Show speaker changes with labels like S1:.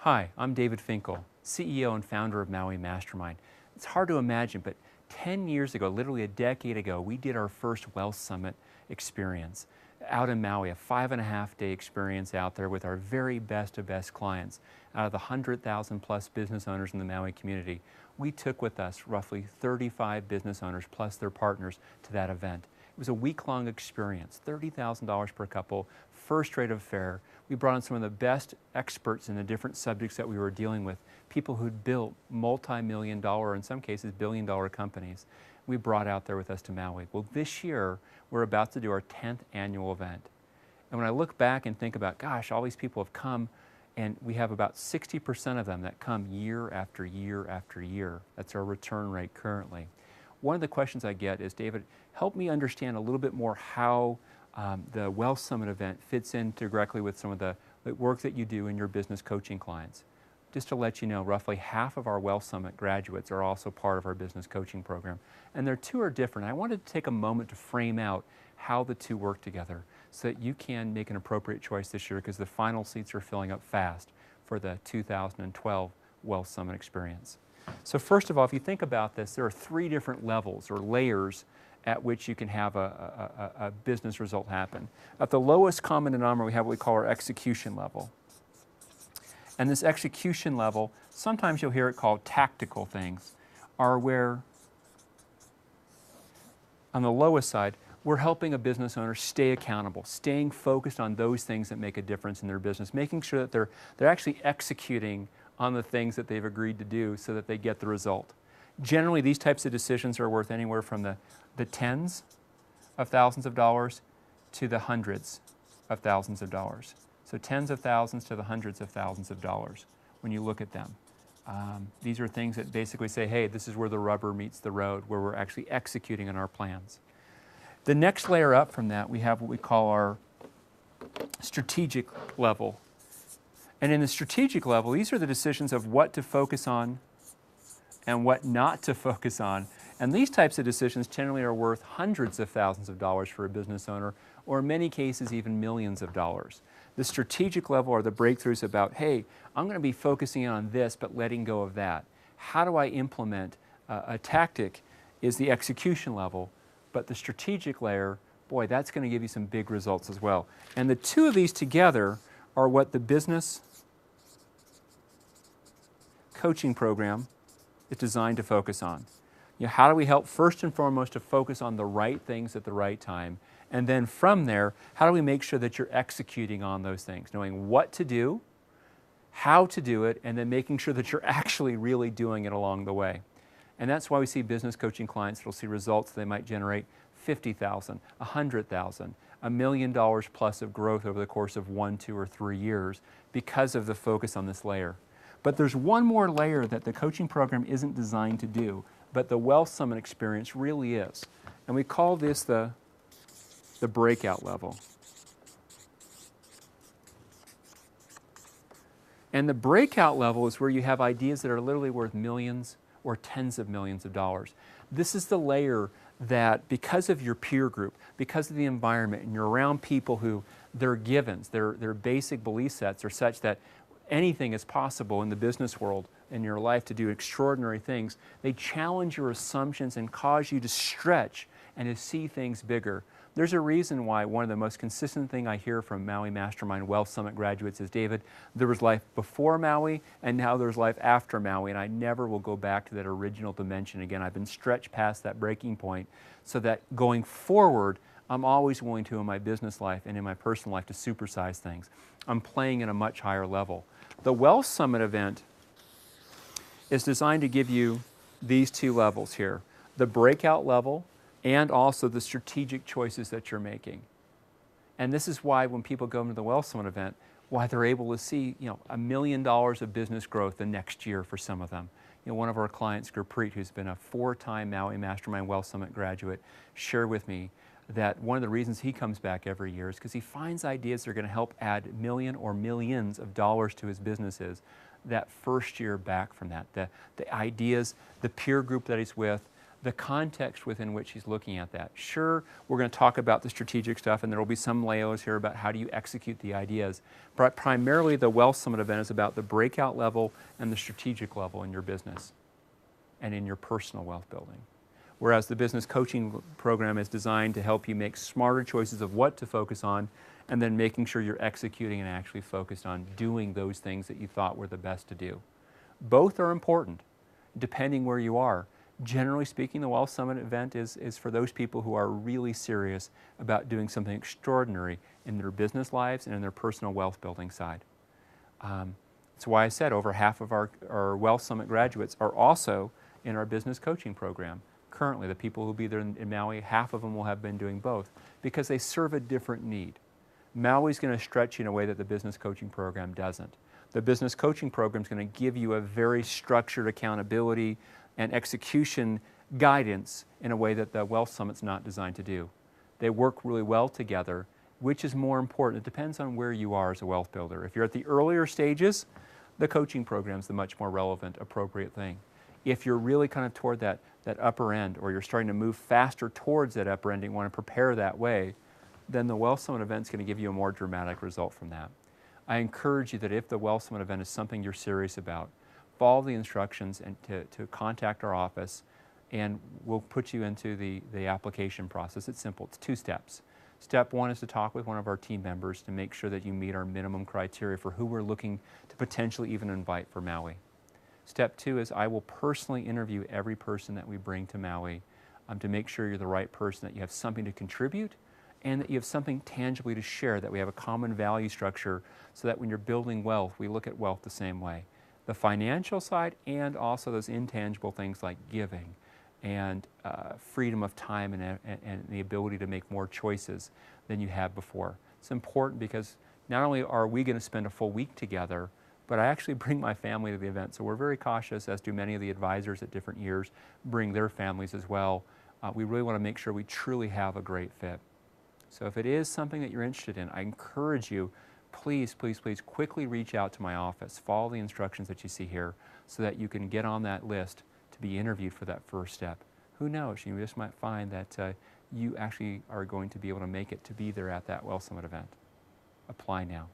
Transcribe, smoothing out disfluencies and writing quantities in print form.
S1: Hi, I'm David Finkel, CEO and founder of Maui Mastermind. It's hard to imagine, but 10 years ago, literally a decade ago, we did our first Wealth Summit experience out in Maui, a 5.5-day experience out there with our very best of best clients. Out of the 100,000 plus business owners in the Maui community, we took with us roughly 35 business owners plus their partners to that event. It was a week-long experience, $30,000 per couple, first-rate affair. We brought in some of the best experts in the different subjects that we were dealing with, people who'd built multi-million dollar, in some cases billion-dollar companies. We brought out there with us to Maui. Well, this year, we're about to do our 10th annual event. And when I look back and think about, gosh, all these people have come, and we have about 60% of them that come year after year after year. That's our return rate currently. One of the questions I get is, David, help me understand a little bit more how the Wealth Summit event fits in directly with some of the work that you do in your business coaching clients. Just to let you know, roughly half of our Wealth Summit graduates are also part of our business coaching program. And their two are different. I wanted to take a moment to frame out how the two work together so that you can make an appropriate choice this year, because the final seats are filling up fast for the 2012 Wealth Summit experience. So first of all, if you think about this, there are 3 different levels or layers at which you can have a business result happen. At the lowest common denominator, we have what we call our execution level. And this execution level, sometimes you'll hear it called tactical things, are where, on the lowest side, we're helping a business owner stay accountable, staying focused on those things that make a difference in their business, making sure that they're actually executing on the things that they've agreed to do so that they get the result. Generally, these types of decisions are worth anywhere from the tens of thousands of dollars to the hundreds of thousands of dollars. So tens of thousands to the hundreds of thousands of dollars when you look at them. These are things that basically say, hey, this is where the rubber meets the road, where we're actually executing on our plans. The next layer up from that, we have what we call our strategic level. And in the strategic level, these are the decisions of what to focus on and what not to focus on. And these types of decisions generally are worth hundreds of thousands of dollars for a business owner, or in many cases even millions of dollars. The strategic level are the breakthroughs about, hey, I'm going to be focusing on this but letting go of that. How do I implement a tactic is the execution level, but the strategic layer, boy, that's going to give you some big results as well. And the two of these together are what the business coaching program is designed to focus on. You know, how do we help first and foremost to focus on the right things at the right time? And then from there, how do we make sure that you're executing on those things, knowing what to do, how to do it, and then making sure that you're actually really doing it along the way. And that's why we see business coaching clients that'll see results they might generate $50,000, $100,000, $1 million plus of growth over the course of 1, 2, or 3 years because of the focus on this layer. But there's one more layer that the coaching program isn't designed to do, but the Wealth Summit experience really is. And we call this the breakout level. And the breakout level is where you have ideas that are literally worth millions or tens of millions of dollars. This is the layer that, because of your peer group, because of the environment, and you're around people who their givens, their basic belief sets are such that anything is possible in the business world in your life to do extraordinary things. They challenge your assumptions and cause you to stretch and to see things bigger. There's a reason why one of the most consistent thing I hear from Maui Mastermind Wealth Summit graduates is, David, there was life before Maui and now there's life after Maui, and I never will go back to that original dimension again. I've been stretched past that breaking point so that going forward, I'm always willing to, in my business life and in my personal life, to supersize things. I'm playing at a much higher level. The Wealth Summit event is designed to give you these 2 levels here, the breakout level and also the strategic choices that you're making. And this is why when people go into the Wealth Summit event, why they're able to see, $1 million of business growth the next year for some of them. One of our clients, Gurpreet, who's been a 4-time Maui Mastermind Wealth Summit graduate, shared with me that one of the reasons he comes back every year is because he finds ideas that are going to help add million or millions of dollars to his businesses that first year back from that. The ideas, the peer group that he's with, the context within which he's looking at that. Sure, we're going to talk about the strategic stuff, and there will be some layers here about how do you execute the ideas, but primarily the Wealth Summit event is about the breakout level and the strategic level in your business and in your personal wealth building. Whereas the business coaching program is designed to help you make smarter choices of what to focus on, and then making sure you're executing and actually focused on doing those things that you thought were the best to do. Both are important, depending where you are. Generally speaking, the Wealth Summit event is for those people who are really serious about doing something extraordinary in their business lives and in their personal wealth building side. That's why I said over half of our Wealth Summit graduates are also in our business coaching program. Currently, the people who will be there in Maui, half of them will have been doing both because they serve a different need. Maui's going to stretch you in a way that the business coaching program doesn't. The business coaching program is going to give you a very structured accountability and execution guidance in a way that the Wealth Summit's not designed to do. They work really well together. Which is more important? It depends on where you are as a wealth builder. If you're at the earlier stages, the coaching program is the much more relevant, appropriate thing. If you're really kind of toward that upper end, or you're starting to move faster towards that upper end and you want to prepare that way, then the Wealth Summit event is going to give you a more dramatic result from that. I encourage you that if the Wealth Summit event is something you're serious about, follow the instructions and to contact our office, and we'll put you into the application process. It's simple. It's 2 steps. Step 1 is to talk with one of our team members to make sure that you meet our minimum criteria for who we're looking to potentially even invite for Maui. Step 2 is I will personally interview every person that we bring to Maui to make sure you're the right person, that you have something to contribute, and that you have something tangibly to share, that we have a common value structure so that when you're building wealth, we look at wealth the same way. The financial side and also those intangible things like giving and freedom of time and the ability to make more choices than you had before. It's important because not only are we going to spend a full week together, but I actually bring my family to the event. So we're very cautious, as do many of the advisors at different years, bring their families as well. We really want to make sure we truly have a great fit. So if it is something that you're interested in, I encourage you, please, please, please quickly reach out to my office. Follow the instructions that you see here so that you can get on that list to be interviewed for that first step. Who knows, you just might find that you actually are going to be able to make it to be there at that Wealth Summit event. Apply now.